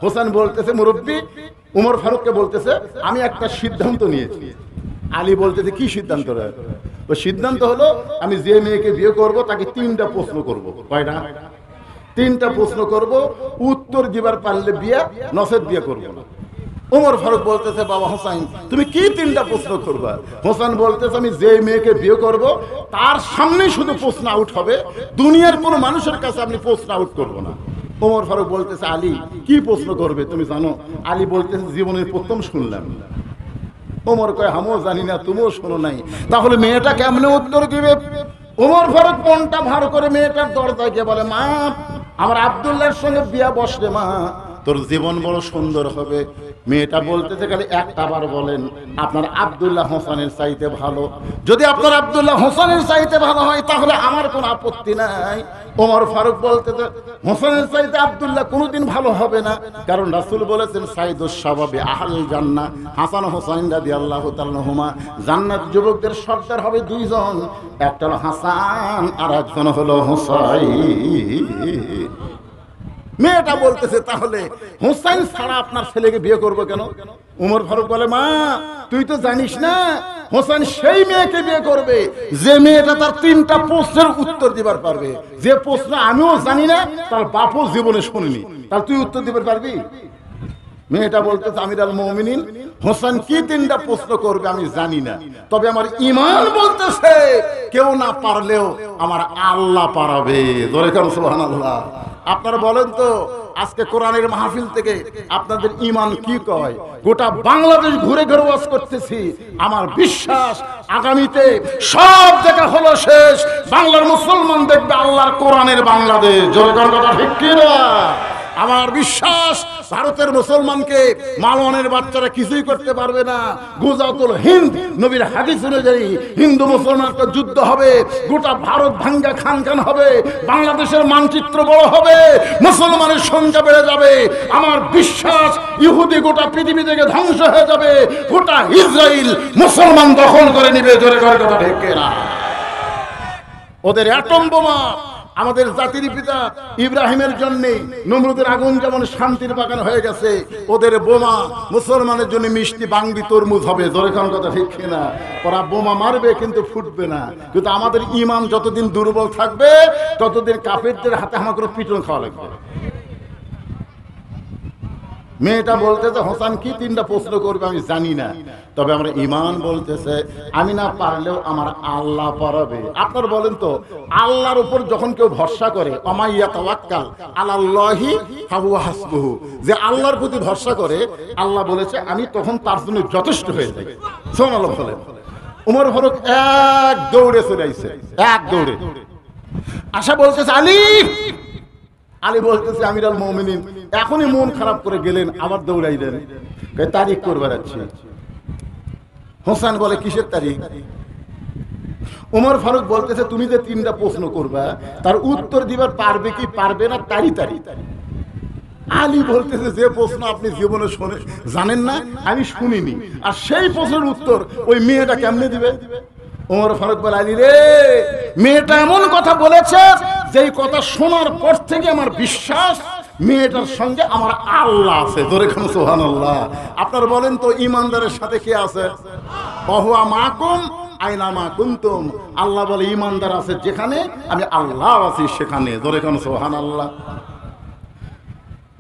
হোসেন বলতেছে মুরব্বী, উমর ফারুককে বলতেছে আমি একটা সিদ্ধান্ত নিয়েছি। আলী বলতেছে কি সিদ্ধান্ত? ওই সিদ্ধান্ত হলো আমি যে মেয়েকে বিয়ে করব তাকে 3টা প্রশ্ন করব। কয়টা? 3টা প্রশ্ন করব, উত্তর দিবার পারলে বিয়ে, নসেদ বিয়ে করব না। উমর ফারুক বলতেছে বাবা হোসেন তুমি কি 3টা প্রশ্ন করবা? হোসেন বলতেছে আমি যে মেয়েকে বিয়ে করব তার সামনেই শুধু প্রশ্ন আউট হবে, দুনিয়ার কোনো মানুষের কাছে আপনি প্রশ্ন আউট করবো না। ওমর ফারুক বলতেছে আলী কি প্রশ্ন করবে তুমি জানো? আলী বলতেছে জীবনের প্রথম শুনলাম। ওমর কয় আমিও জানি না, তুমিও শোনো নাই, তাহলে মেয়েটা কেমনে উত্তর দিবে? ওমর ফারুক মনটা ভার করে মেয়েটার দরজায় গিয়ে বলে মা আমার আব্দুল্লাহর সঙ্গে বিয়া বসলে মা, তোর জীবন বড় সুন্দর হবে। মেয়েটা বলতেছে খালি একটা বার বলেন আপনার আব্দুল্লাহ হোসেনের চাইতে ভালো? যদি আপনার আব্দুল্লাহ হোসেনের চাইতে ভালো হয় তাহলে আমার কোনো আপত্তি নাই। ওমর ফারুক বলতেছে হোসেনের চাইতে আব্দুল্লাহ কোনোদিন ভালো হবে না, কারণ রাসূল বলেছেন সাইদুস শাবাবি আহলুল জান্নাহ। হাসান হোসেন রাদিয়াল্লাহু তাআলা হুমা জান্নাত যুবকদের সর্দার হবে 2 জন, একটা হলো হাসান আর একজন হলো হোসাইন। মেয়েটা বলতেছে তাহলে হোসেন ছাড়া আপনার ছেলেকে বিয়ে করবো কেন? উমর ফারুক বলে মা তুই তো জানিস না হোসেন সেই মেয়েকে বিয়ে করবে যে মেয়েটা তার 3টা প্রশ্নের উত্তর দিবার পারবে, যে প্রশ্ন আমিও জানি না তার বাপও জীবনে শুনিনি, তার তুই উত্তর দিবার পারবি? মেয়েটা বলতেছে আমিরুল মুমিনিন হোসেন কি 3টা প্রশ্ন করবে আমি জানি না, তবে আমার ঈমান বলতেছে কেউ না পারলেও আমার আল্লাহ পারাবে। জোরে কারো সুবহানাল্লাহ। আপনারা বলেন তো আজকে কোরআনের মাহফিল থেকে আপনাদের ঈমান কি কয়? গোটা বাংলাদেশ ঘুরে ঘুরে ওয়াজ করতেছি, আমার বিশ্বাস আগামীতে সব জায়গা হলো শেষ, বাংলার মুসলমান দেখবে আল্লাহর কোরআনের বাংলাদেশ। জোরে কারো কথা ঠিক কি না? আমার বিশ্বাস ভারতের মুসলমানকে মালওয়ানের বাচ্চারা কিছুই করতে পারবে না। গুজাতুল হিন্দ নবীর হাদিস অনুযায়ী হিন্দু মুসলমান একটা যুদ্ধ হবে, গোটা ভারত ভাঙ্গা খান খান হবে, বাংলাদেশের মানচিত্র বড় হবে, মুসলমানের সংখ্যা বেড়ে যাবে। আমার বিশ্বাস ইহুদি গোটা পৃথিবী থেকে ধ্বংস হয়ে যাবে, গোটা ইসরায়েল মুসলমান দখল করে নিবে। জোরে করে কথা ঠিক না? ওদের অ্যাটম বোমা আমাদের জাতির পিতা ইব্রাহিমের জন্য নমরুদের আগুন যেমন শান্তির বাগান হয়ে গেছে, ওদের বোমা মুসলমানের জন্য মিষ্টি বাংবি তরমুজ হবে। জোরে কোন কথা ঠিক না? ওরা বোমা মারবে কিন্তু ফুটবে না। কিন্তু আমাদের ঈমান যতদিন দুর্বল থাকবে ততদিন কাফেরদের হাতে আমাকে পিটন খাওয়া লাগবে। মেয়েটা বলতেছে হোসেন কি 3টা প্রশ্ন করবে আমি জানি না, তবে আমার ঈমান বলতেছে আমি না পারলেও আমার আল্লাহ পারাবে। আপনারা বলেন তো আল্লাহর উপর যখন কেউ ভরসা করে অমাইয়া তাওয়াক্কাল আলাল্লাহি ফাহুয়া হাসবুহু, যে আল্লাহর প্রতি ভরসা করে আল্লাহ বলেছে আমি তখন তার জন্য যথেষ্ট হয়ে যাই। সুবহানাল্লাহ বলেন। উমর ফারুক এক দৌড়ে চলে আইছে, এক দৌড়ে আশা বলতেছে আলী, আলী বলতেছে আমিরুল মুমিনিন এখনই মন খারাপ করে গেলেন, আবার দৌড়াইলেন তারিখ করবার আছে। হোসেন বলে কিসের তারিখ? উমর ফারুক বলতেছে তুমি যে 3টা প্রশ্ন করবা তার উত্তর দিবার পারবে কি পারবে না তারি তারি। আলী বলতেছে যে প্রশ্ন আপনি জীবনে শুনে জানেন না আমি শুনিনি, আর সেই প্রশ্নের উত্তর ওই মেয়েটা কেমনে দিবে? উমর ফারুক বলে আলী রে মেয়েটা এমন কথা বলেছে যেই কথা শোনার পর থেকে আমার বিশ্বাস মেয়েটার সঙ্গে আমার আল্লাহ আছে। জোরে খান সুবহানাল্লাহ। আপনারা বলেন তো ঈমানদারের সাথে কে আছে? ওহুয়া মাকুম আইনা মা কুনতুম। আল্লাহ বলে ঈমানদার আছে যেখানে, আমি আল্লাহ আছি সেখানে। জোরে খান সুবহানাল্লাহ।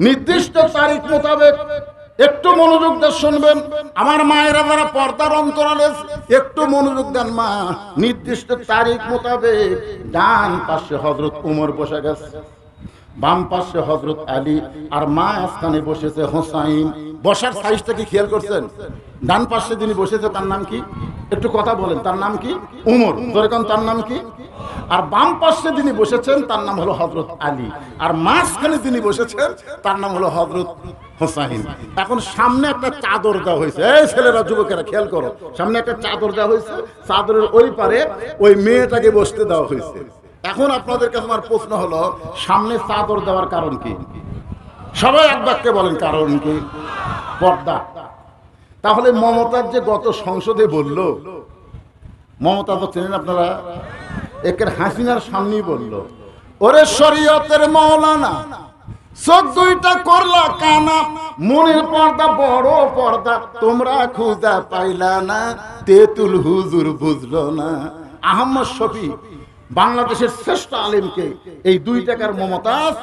নির্দিষ্ট তারিখ মোতাবেক একটু মনোযোগ দিয়ে শুনবেন আমার মায়েরা যারা পর্দার অন্তরালে, একটু মনোযোগ দেন মা। নির্দিষ্ট তারিখ মোতাবেক ডান পাশে হযরত উমর বসে গেছে, বাম পাশে হযরত আলী, আর মা স্থানে বসেছে হোসাইন। বসার সাইজটা কি খেয়াল করছেন? ডান পাশে যিনি বসেছে তার নাম কি? একটু কথা বলেন, তার নাম কি? উমর। যেরকম তার নাম কি? আর বাম পাশে যিনি বসেছেন তার নাম হলো হযরত আলী, আর মাঝখানে যিনি বসেছেন তার নাম হলো হযরত হোসাইন। এখন সামনে একটা চাদর দেওয়া হয়েছে, এই ছেলেরা যুবকেরা খেয়াল করো, সামনে একটা চাদর দেওয়া হয়েছে, চাদরের ওই পারে ওই মেয়েটাকে বসতে দেওয়া হয়েছে। এখন আপনাদের কাছে আমার প্রশ্ন হলো সামনে চাদর দেওয়ার কারণ কি? সবাই এক বাক্যে বলেন কারণ কি? পর্দা। তাহলে মমতার যে গত সংসদে বলল, মমতা তো চেনেন আপনারা, একের হাসিনার সামনেই বলল ওরে শরীয়তের মাওলানা চোখ দুইটা করলা কানা, মনের পর্দা বড় পর্দা, তোমরা খুঁজা পাইলা না, তেতুল হুজুর বুঝলো না। আহমদ শফি বাংলাদেশের শ্রেষ্ঠ আলেমকে এই 2 টাকার মমতাজ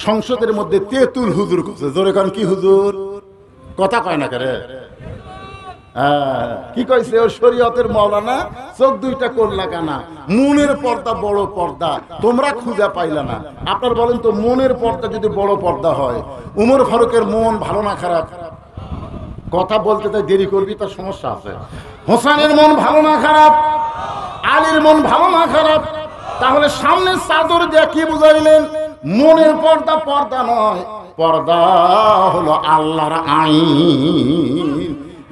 সংসদের মধ্যে তেতুল হুজুর করছে। জোরে কারণ কি হুজুর কথা কয় না করে, কি কইছে ও শরীয়তের মাওলানা, চোখ দুইটা করলা কানা, মনের পর্দা বড় পর্দা, তোমরা খুঁজা পাইলা না। আপনার বলেন তো, মনের পর্দা যদি বড় পর্দা হয়, উমর ফারুকের মন ভালো না খারাপ? কথা বলতে তাই দেরি করবি, তার সমস্যা আছে। হোসেনের মন ভালো না খারাপ? আলীর মন ভালো না খারাপ? তাহলে সামনে চাদর দিয়ে কি বুঝাইলেন? মনের পর্দা পর্দা নয়, পর্দা হলো আল্লাহর আইন।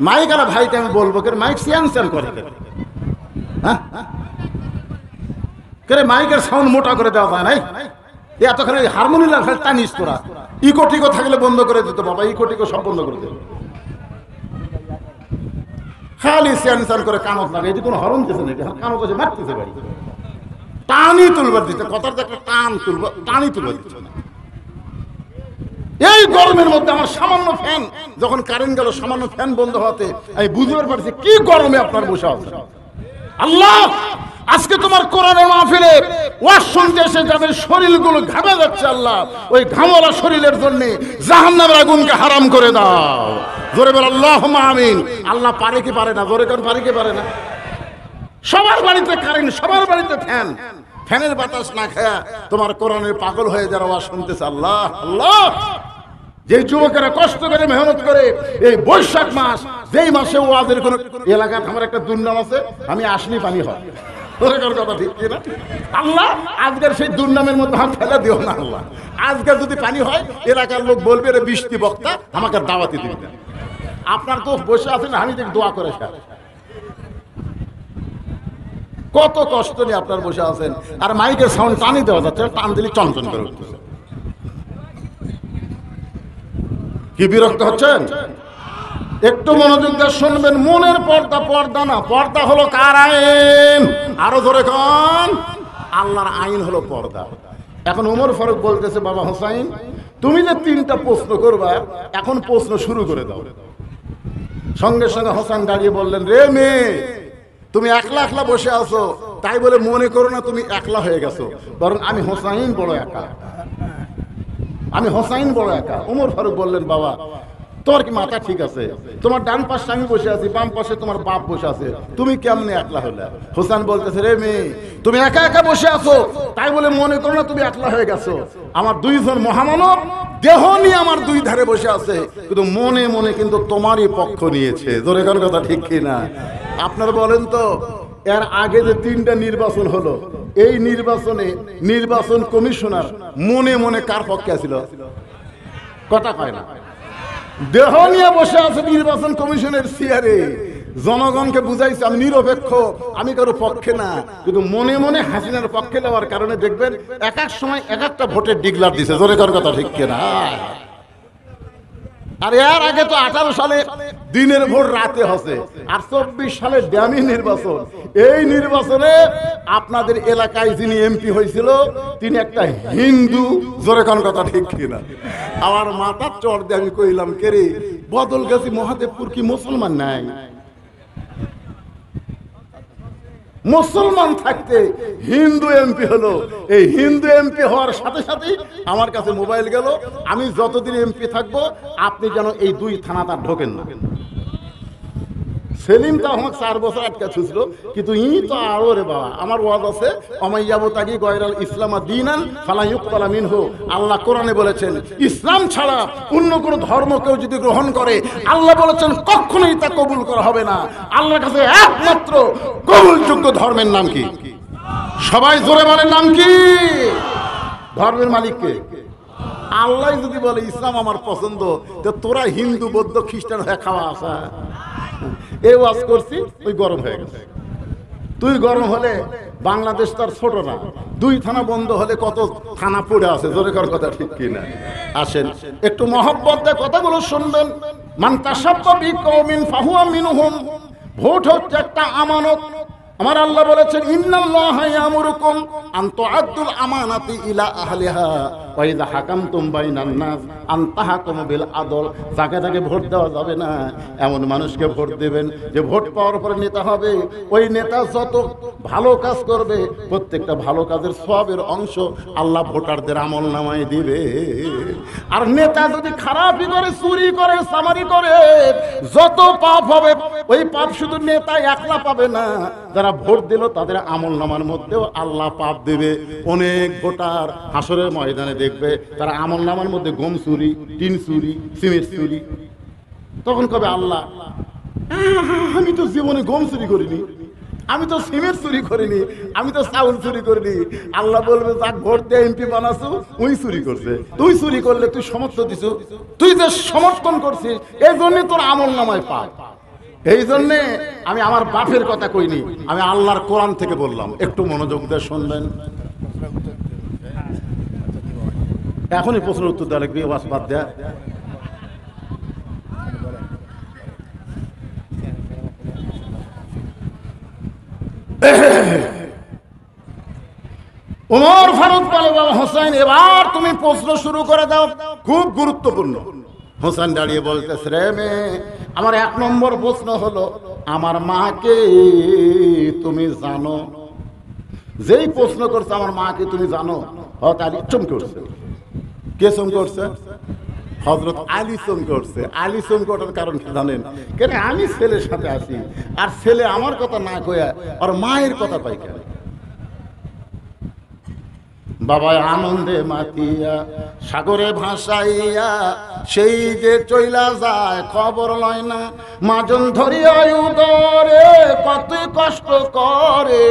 মাইক আর ভাইকে আমি বলবো, কে মাইক সিয়ান করে, হ্যাঁ কে মাইকের সাউন্ড মোটা করে দেওয়া যায় নাই? এতখানি হারমোনিয়াম টানিস তোরা, ইকো টিকো থাকলে বন্ধ করে দিত বাবা, ইকো টিকো সব বন্ধ করে দিত। খালি সিয়ান করে কানত লাগে, এটি কোনো হরণ দিচ্ছে নাকি? কানত আছে মারতেছে বাড়ি, টানি তুলবার দিচ্ছে, কথার একটা টান তুলবার, টানি তুলবার দিচ্ছে না। এই গরমের মধ্যে আমার সামান্য ফ্যান, যখন কারেন্ট গেল সামান্য ফ্যান বন্ধ হওয়াতে আমি বুঝতে পারছি কি গরমে আপনার বসে আছে। আল্লাহ, আজকে তোমার কোরআনের মাহফিলে ওয়াজ শুনতে এসে যাদের শরীরগুলো ঘামে যাচ্ছে, আল্লাহ ওই ঘামওয়ালা শরীরের জন্য জাহান্নামের আগুনকে হারাম করে দাও। জোরে বল আল্লাহুম্মা আমিন। আল্লাহ পারে কি পারে না? জোরে কোন পারে কি পারে না? সবার বাড়িতে কারেন্ট, সবার বাড়িতে ফ্যান, ফ্যানের বাতাস না খায়া তোমার কোরআনের পাগল হয়ে যারা ওয়াজ শুনতেছে। আল্লাহ আল্লাহ, যে যুবকেরা কষ্ট করে মেহনত করে এই বৈশাখ মাস, যেই মাসে ওয়াজের কোন এলাকায় আমার একটা দুর্নাম আছে, আমি আসলি পানি হয়, কথা ঠিক কিনা? আল্লাহ আজকের সেই দুর্নামের মধ্যে হাত ফেলে দিও না আল্লাহ। আজকে যদি পানি হয়, এলাকার লোক বলবে রে বৃষ্টি বক্তা, আমাকে দাওয়াতি দিবি না। আপনার তো বসে আছেন, আমি দেখ দোয়া করে স্যার, কত কষ্ট নিয়ে আপনার বসে আছেন, আর মাইকের সাউন্ড টানি দেওয়া যাচ্ছে, টান দিলে চঞ্চন করে উঠতেছে। কি বিরক্ত হচ্ছেন? একটু মনোযোগ দিয়ে শুনবেন। মনের পর্দা পর্দা না, পর্দা হলো কার আইন? আরো ধরে কন, আল্লাহর আইন হলো পর্দা। এখন উমর ফারুক বলতেছে, বাবা হোসাইন, তুমি যে 3টা প্রশ্ন করবা, এখন প্রশ্ন শুরু করে দাও। সঙ্গে সঙ্গে হোসেন দাঁড়িয়ে বললেন, রে মেয়ে, তুমি একলা একলা বসে আছো, তাই বলে মনে করো না তুমি একলা হয়ে গেছো, বরং আমি হোসাইন বড় একা, আমি হোসাইন বড় একা। উমর ফারুক বললেন, বাবা তোমার কি মাথা ঠিক আছে? তোমার ডান পাশে আমি বসে আছি, বাম পাশে তোমার বাপ বসে আছে, তুমি কেমনে একলা হলে? হোসেন বলতেছে, রে মেয়ে, তুমি একা একা বসে আছো, তাই বলে মনে করো না তুমি একলা হয়ে গেছো। আমার 2 জন মহামানব দেহ নিয়ে আমার 2 ধারে বসে আছে, কিন্তু মনে মনে কিন্তু তোমারই পক্ষ নিয়েছে। জোরে কোন কথা ঠিক কিনা? আপনারা বলেন তো, এর আগে যে 3টা নির্বাচন হলো, এই নির্বাচনে নির্বাচন কমিশনার মনে মনে কার পক্ষে ছিল? কথা কয় না। দেহ নিয়ে বসে আছে নির্বাচন কমিশনের চেয়ারে, জনগণকে বুঝাইছে আমি নিরপেক্ষ, আমি কারো পক্ষে না, কিন্তু মনে মনে হাসিনার পক্ষে দেওয়ার কারণে দেখবেন এক এক সময় এক একটা ভোটের ডিক্লার দিছে। জোরে কার কথা ঠিক কিনা? আর এর আগে তো 18 সালে দিনের ভোট রাতে হচ্ছে, আর 24 সালে ড্যামি নির্বাচন। এই নির্বাচনে আপনাদের এলাকায় যিনি এমপি হয়েছিল, তিনি একটা হিন্দু। জোরে কোন কথা ঠিক কিনা? আমার মাথার চড় দিয়ে আমি কইলাম, কে রে, বদলগাছি মহাদেবপুর কি মুসলমান নাই? মুসলমান থাকতে হিন্দু এমপি হলো। এই হিন্দু এমপি হওয়ার সাথে সাথেই আমার কাছে মোবাইল গেল, আমি যতদিন এমপি থাকবো আপনি যেন এই 2 থানাতে ঢোকেন না। সেলিম তো আমাকে 4 বছর আটকা ছিল, কিন্তু ই তো আরো রে বাবা, আমার ওয়াজ আছে, অমাইয়াবতাগি গয়রাল ইসলামা দীনান ফালা ইউকবালা মিনহু। আল্লাহ কোরআনে বলেছেন, ইসলাম ছাড়া অন্য কোনো ধর্ম কেউ যদি গ্রহণ করে, আল্লাহ বলেছেন কখনোই তা কবুল করা হবে না। আল্লাহর কাছে একমাত্র কবুলযোগ্য ধর্মের নাম কি? সবাই জোরে বলেন, নাম কি? ধর্মের মালিক কে? আল্লাহ যদি বলে ইসলাম আমার পছন্দ, তো তোরা হিন্দু বৌদ্ধ খ্রিস্টান হয়ে খাওয়া আসা। এই ওয়াজ করছি, ওই গরম হয়ে গেছে। তুই গরম হলে বাংলাদেশ তার ছোট না, 2 থানা বন্ধ হলে কত থানা পড়ে আছে। জোরে কর কথা ঠিক কিনা? আসেন একটু মহব্বত দিয়ে কথাগুলো শুনবেন। মান তাসাব্বা বিকওমিন ফাহুয়া মিনহুম। ভোট হচ্ছে একটা আমানত। আমার আল্লাহ বলেছেন, ইন্নাল্লাহা ইয়ামুরুকুম আন তুআদ্দুল আমানাতি ইলা আহলিহা ওয়া ইযা হাকামতুম বাইনান নাস আন তাহকুমু বিল আদল, যাকে তাকে ভোট দেওয়া যাবে না, এমন মানুষকে ভোট দেবেন যে ভোট পাওয়ার পরে নেতা হবে। ওই নেতা যত ভালো কাজ করবে প্রত্যেকটা ভালো কাজের সওয়াবের অংশ আল্লাহ ভোটারদের আমলনামায় দিবে। আর নেতা যদি খারাপই করে, চুরি করে, সামারি করে, যত পাপ হবে ওই পাপ শুধু নেতা একলা পাবে না, যারা ভোট দিল তাদের আমলনামার মধ্যেও আল্লাহ পাপ দেবে। অনেক ভোটার হাসরের ময়দানে দেখবে তারা আমলনামার মধ্যে গম চুরি, টিন চুরি, সিমেন্ট চুরি। তখন কবে আল্লাহ, আমি তো জীবনে গম চুরি করিনি, আমি তো সিমেন্ট চুরি করিনি, আমি তো চাউল চুরি করিনি। আল্লাহ বলবে, যাক ভোট দিয়ে এমপি বানাছো ওই চুরি করছে। তুই চুরি করলে তুই সমর্থন দিছো, তুই যে সমর্থন করছিস এই জন্য তোর আমলনামায় পাপ। এই জন্যে আমি আমার বাপের কথা কইনি, আমি আল্লাহর কোরআন থেকে বললাম। একটু মনোযোগ দিয়ে শুনবেন। এখনই প্রশ্নের উত্তর দেওয়া লাগবে, ওয়াজ বাদ দেয়া। ওমর ফারুক বলে, বাবা হোসেন এবার তুমি প্রশ্ন শুরু করে দাও, খুব গুরুত্বপূর্ণ। হোসেন দাঁড়িয়ে বলতেছে, রে মেয়ে, আমার 1 নম্বর প্রশ্ন হলো, আমার মাকে তুমি জানো? যেই প্রশ্ন করছে আমার মাকে তুমি জানো, হযরত আলী চমকে উঠছে। কে চমকে উঠছে? হযরত আলী চমকে উঠছে। আলী চমকে ওঠার কারণ কি জানেন? কেন আমি ছেলের সাথে আছি, আর ছেলে আমার কথা না কইয়া আর মায়ের কথা পাই কেন? বাবা আনন্দে মাতিয়া সাগরে ভাসাইয়া সেই যে চইলা যায় খবর লয় না, মাজন ধরিয়া উদরে কত কষ্ট করে,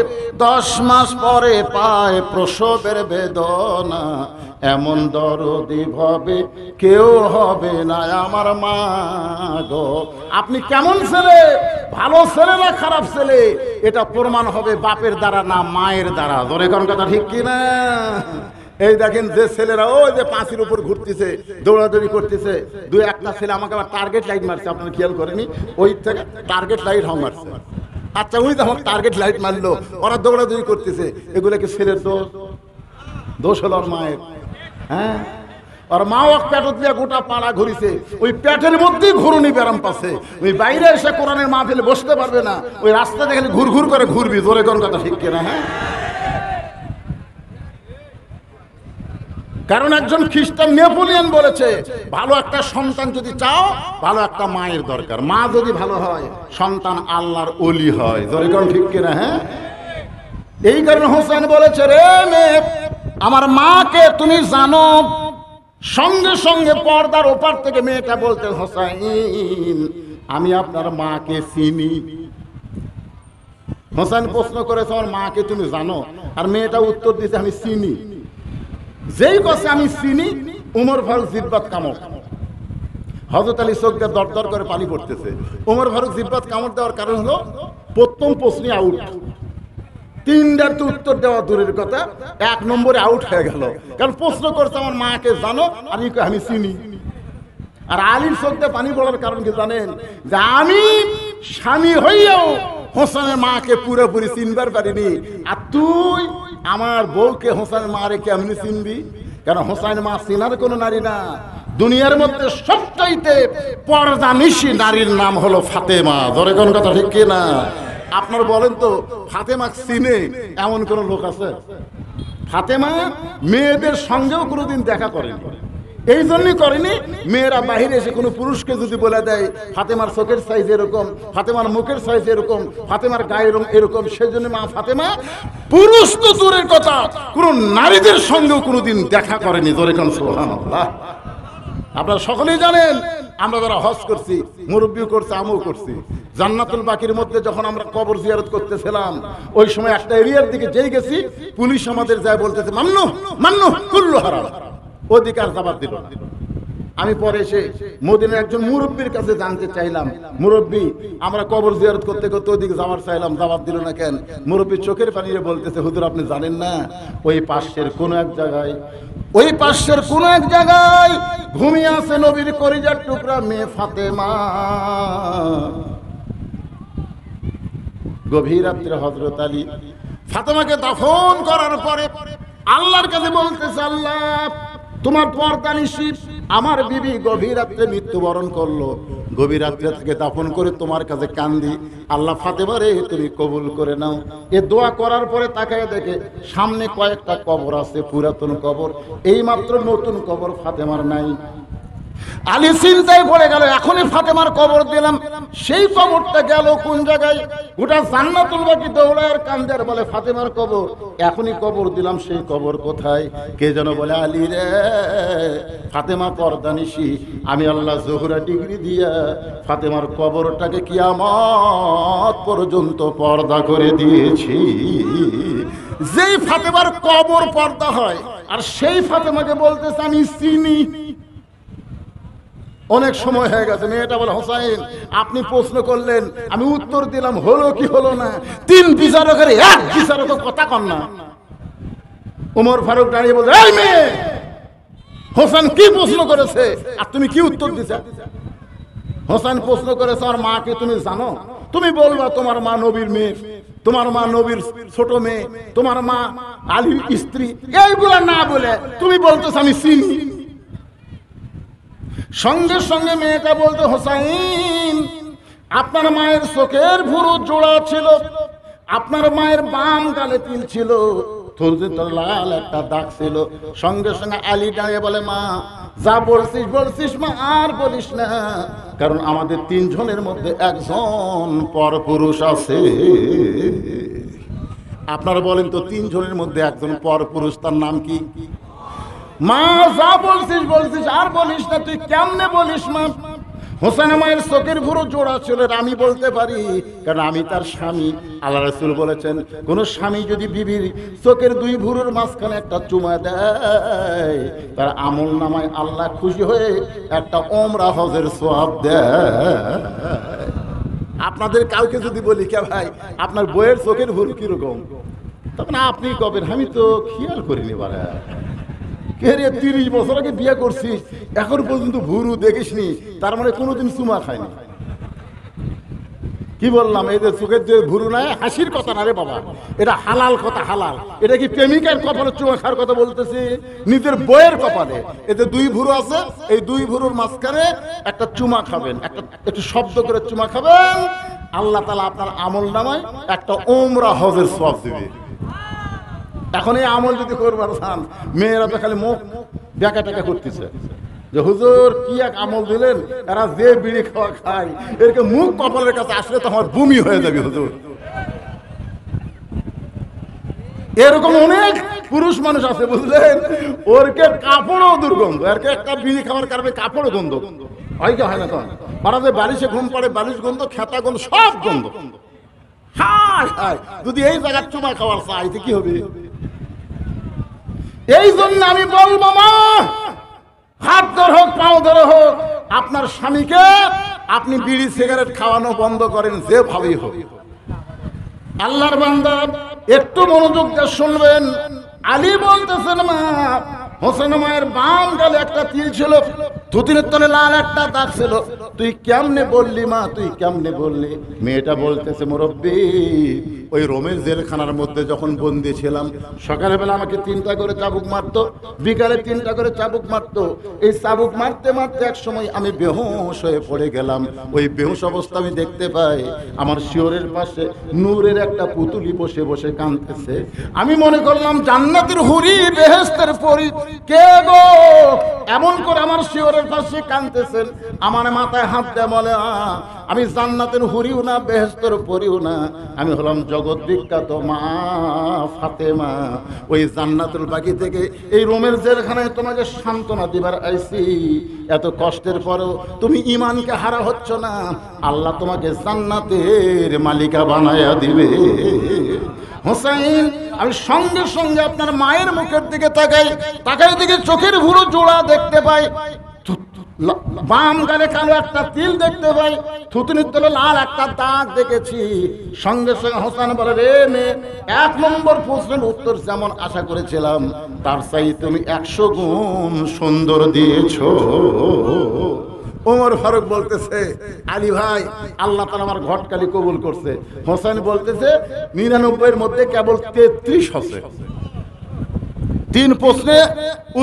10 মাস পরে পায় প্রসবের বেদনা, এমন দরদি ভাবে কেউ হবে না আমার মা গো। আপনি কেমন ছেলে, ভালো ছেলে না খারাপ ছেলে, এটা প্রমাণ হবে বাপের দ্বারা না মায়ের দ্বারা। ধরে কোন কথা ঠিক কিনা? এই দেখেন যে ছেলেরা ওই যে পাঁচির উপর ঘুরতেছে, দৌড়াদৌড়ি করতেছে, 2-1টা ছেলে আমাকে আবার টার্গেট লাইট মারছে, আপনারা খেয়াল করেনি? ওই থেকে টার্গেট লাইট মারছে। আচ্ছা, ওই দেখো টার্গেট লাইট মারলো, ওরা দৌড়াদৌড়ি করতেছে, এগুলো কি ছেলের দোষ? দোষ হলো ওর মায়ের। হ্যাঁ, আর মা এক পেটত দিয়ে গোটা পাড়া ঘুরিছে, ওই পেটের মধ্যেই ঘুরুনি ব্যারাম পাচ্ছে। ওই বাইরে এসে কোরআনের মাহফিলে বসতে পারবে না, ওই রাস্তা দেখলে ঘুর ঘুর করে ঘুরবি। জোরে কোন কথা ঠিক কিনা? হ্যাঁ, কারণ একজন খ্রিস্টান নেপোলিয়ন বলেছে, ভালো একটা সন্তান যদি চাও, ভালো একটা মায়ের দরকার। মা যদি ভালো হয়, সন্তান আল্লাহর ওলি হয়। জোরে কোন ঠিক কিনা? হ্যাঁ, এই কারণে হোসেন বলেছে, রে মেয়ে, আমার মাকে তুমি জানো? সঙ্গে সঙ্গে পর্দার ওপার থেকে মেয়েটা বলতে, হোসেন আমি আপনার মাকে চিনি। হোসেন প্রশ্ন করেছে, আমার মাকে তুমি জানো? আর মেয়েটা উত্তর দিয়েছে, আমি চিনি। যেই কথা আমি চিনি, উমর ফারুক জিব্বাত কামড়। হযরত আলী চোখ দিয়ে দর দর করে পানি পড়তেছে। উমর ফারুক জিব্বাত কামড় দেওয়ার কারণ হলো প্রথম প্রশ্নে আউট। 3টার তো উত্তর দেওয়া দূরের কথা, 1 নম্বরে আউট হয়ে গেল। কারণ প্রশ্ন করছে, আমার মাকে জানো? আর আমি চিনি। আর আলীর চোখ দিয়ে পানি পড়ার কারণ কি জানেন? যে আমি স্বামী হইয়াও হোসেনের মাকে পুরোপুরি চিনবার পারিনি, আর তুই আমার বউকে হোসেনের মারে কেমনি চিনবি? কারণ হোসেনের মা চিনার কোনো নারী না। দুনিয়ার মধ্যে সবচাইতে পর্দানিশী নারীর নাম হলো ফাতেমা। ধরে কোন কথা ঠিক কিনা? আপনার বলেন তো, ফাতেমা চিনে এমন কোন লোক আছে? ফাতেমা মেয়েদের সঙ্গেও কোনোদিন দেখা করেনি। এই জন্যই করেনি, মেয়েরা বাহিরে এসে কোনো পুরুষকে যদি বলে দেয় ফাতেমার চোখের সাইজ এরকম, ফাতেমার মুখের সাইজ এরকম, ফাতেমার গায়ের রং এরকম, সেই জন্য মা ফাতেমা পুরুষ তো দূরের কথা, কোন নারীদের সঙ্গেও কোনোদিন দেখা করেনি। জোরে কোন সুবহানাল্লাহ। আপনারা সকলেই জানেন, আমরা যারা হজ করছি, মুরব্বিও করছে, আমিও করছি, জান্নাতুল বাকির মধ্যে যখন আমরা কবর জিয়ারত করতেছিলাম, ওই সময় একটা এরিয়ার দিকে যেই গেছি, পুলিশ আমাদের যায় বলতেছে, মান্নু মান্নু কুল্লু হারাম। অধিকার জবাব দিল। আমি পরে এসে মদিনার একজন মুরব্বীর কাছে জানতে চাইলাম, মুরব্বী আমরা কবর জিয়ারত করতে করতে ওদিকে যাওয়ার চাইলাম, জবাব দিল না কেন? মুরব্বী চোখের পানিয়ে বলতেছে, হুজুর আপনি জানেন না, ওই পাশের কোন এক জায়গায়, ওই পাশের কোন এক জায়গায় ঘুমিয়ে আছে নবীর কলিজার টুকরা মেয়ে ফাতেমা। গভীর রাত্রে হযরত আলী ফাতেমাকে দাফন করার পরে আল্লাহর কাছে বলতেছে, আল্লাহ তোমার পর্দানিশী আমার বিবি গভীর রাত্রে মৃত্যুবরণ করলো, গভীর রাত্রে থেকে দাফন করে তোমার কাছে কান্দি, আল্লাহ ফাতেমা রে তুমি কবুল করে নাও। এ দোয়া করার পরে তাকায় দেখে সামনে কয়েকটা কবর আছে, পুরাতন কবর, এই মাত্র নতুন কবর ফাতেমার নাই। আলী চিন্তায় পড়ে গেল, এখনই ফাতেমার কবর দিলাম, সেই কবরটা গেল কোন জায়গায়? গোটা জান্নাতুল বাকি দৌড়ায় কান্দের বলে ফাতেমার কবর, এখনই কবর দিলাম, সেই কবর কোথায়? কে যেন বলে আলী রে, ফাতেমা পর্দানিশী, আমি আল্লাহ জোহরা ডিগ্রি দিয়া ফাতেমার কবরটাকে কিয়ামত পর্যন্ত পর্দা করে দিয়েছি। যেই ফাতেমার কবর পর্দা হয়, আর সেই ফাতেমাকে বলতেছে আমি চিনি। অনেক সময় হয়ে গেছে, মেয়েটা বলে হোসাইন আপনি প্রশ্ন করলেন, আমি উত্তর দিলাম, হলো কি হলো না? 3 বিচারকের 1 বিচারক কথা কন না। ওমর ফারুক দাঁড়িয়ে বলছে, এই মেয়ে, হোসেন কি প্রশ্ন করেছে আর তুমি কি উত্তর দিছো? হোসেন প্রশ্ন করেছে আর মাকে তুমি জানো? তুমি বলবা তোমার মা নবীর মেয়ে, তোমার মা নবীর ছোট মেয়ে, তোমার মা আলীর স্ত্রী, এইগুলা না বলে তুমি বলতেছ আমি চিনি। সঙ্গে সঙ্গে মেয়েটা বলতে, হোসাইন আপনার মায়ের চোখের ভুরু জোড়া ছিল, আপনার মায়ের বাম গালে তিল ছিল, লাল একটা দাগ ছিল। সঙ্গে সঙ্গে আলী দাঁড়িয়ে বলে, মা যা বলছিস বলছিস মা, আর বলিস না, কারণ আমাদের 3 জনের মধ্যে একজন পরপুরুষ আছে। আপনারা বলেন তো 3 জনের মধ্যে একজন পরপুরুষ, তার নাম কি? মা যা বলছিস বলছিস, আর বলিস না, তুই কেমনে বলিস মা? হোসেন মায়ের চোখের ভুরু জোড়া ছিল, আমি বলতে পারি, কারণ আমি তার স্বামী। আল্লাহ রাসূল বলেছেন, কোন স্বামী যদি বিবির চোখের 2 ভুরুর মাঝখানে একটা চুমা দেয়, তার আমল নামায় আল্লাহ খুশি হয়ে একটা ওমরা হজের সওয়াব দেয়। আপনাদের কাউকে যদি বলি, কে ভাই আপনার বইয়ের চোখের ভুরু কিরকম, তখন আপনি কবেন আমি তো খেয়াল করিনি। বারা 30 বছর আগে বিয়ে করছিস, এখন পর্যন্ত ভুরু দেখিসনি, তার মানে কোনোদিন চুমা খায়নি। কি বললাম, এই যে চোখের যে ভুরু নাই, হাসির কথা না রে বাবা, এটা হালাল কথা, হালাল। এটা কি প্রেমিকার কপালে চুমা খাওয়ার কথা বলতেছি? নিজের বইয়ের কপালে এতে 2 ভুরু আছে, এই 2 ভুরুর মাঝখানে একটা চুমা খাবেন, একটু শব্দ করে চুমা খাবেন, আল্লাহ তাআলা আপনার আমল নামায় একটা ওমরা হজের সওয়াব দিবে। এখন এই আমল যদি করবার চান, মেয়েরা তো খালি মুখ বেঁকা টেকা করতেছে যে হুজুর কি এক আমল দিলেন, এরা যে বিড়ি খাওয়া খায়, এরকে মুখ কপালের কাছে আসলে তো আমার বমি হয়ে যাবে হুজুর। এরকম অনেক পুরুষ মানুষ আছে বুঝলেন, ওরকে কাপড়ও দুর্গন্ধ, এরকে একটা বিড়ি খাওয়ার কারণে কাপড়ও গন্ধ হয়, কি হয় না? তখন ওরা যে বালিশে ঘুম পাড়ে, বালিশ গন্ধ, খেতা গন্ধ, সব গন্ধ। হায় হায়, যদি এই জায়গার চুমা খাওয়ার চাইতে কি হবে? এই জন্য আমি বলবো, মা হাত ধরে হোক, পাও ধরে হোক, আপনার স্বামীকে আপনি বিড়ি সিগারেট খাওয়ানো বন্ধ করেন, যেভাবেই হোক। আল্লাহর বান্দা একটু মনোযোগ দিয়ে শুনবেন। আলী বলতেছেন, মা হোসেন মায়ের বাম গালে একটা তিল ছিল, থুতনির তলে লাল একটা দাগ ছিল, তুই কেমনে বললি মা, তুই কেমনে বললি? মেয়েটা বলতেছে, মুরব্বী ওই রোমের জেলখানার মধ্যে যখন বন্দি ছিলাম, সকালবেলা আমাকে 3টা করে চাবুক মারতো, বিকালে 3টা করে চাবুক মারতো। এই চাবুক মারতে মারতে এক সময় আমি বেহুশ হয়ে পড়ে গেলাম। ওই বেহুশ অবস্থা আমি দেখতে পাই আমার শিওরের পাশে নূরের একটা পুতুলি বসে বসে কাঁদতেছে। আমি মনে করলাম জান্নাতের হুরি, বেহেশতের পরী, কে গো এমন করে আমার শিওরের পাশে কাঁদতেছেন। আমার মাথায় হাত দেয়, বলে আমি জান্নাতের হুরিও না, বেহেশতের পরীও না, আমি হলাম জগৎ বিখ্যাত মা ফাতেমা। ওই জান্নাতুল বাকি থেকে এই রোমের জেলখানায় তোমাকে সান্ত্বনা দিবার আইছি। এত কষ্টের পরেও তুমি ঈমানকে হারা হচ্ছ না, আল্লাহ তোমাকে জান্নাতের মালিকা বানায়া দিবে। হোসেন আমি সঙ্গে সঙ্গে আপনার মায়ের মুখের দিকে তাকাই, তাকাই দিকে চোখের ভুরু জোড়া দেখতে পাই, বাম গালে কালো একটা তিল দেখতে পাই, থুতনির তলে লাল একটা দাগ দেখেছি। সঙ্গে সঙ্গে হোসেন বলে, রে মেয়ে, 1 নম্বর প্রশ্নের উত্তর যেমন আশা করেছিলাম তার চাই তুমি 100 গুণ সুন্দর দিয়েছো। ওমর ফারুক বলতেছে, আলী ভাই আল্লাহ তাআলা আমার ঘটকালি কবুল করছে। হোসেন বলতেছে 99-এর মধ্যে কেবল 33 আছে। 3 প্রশ্নে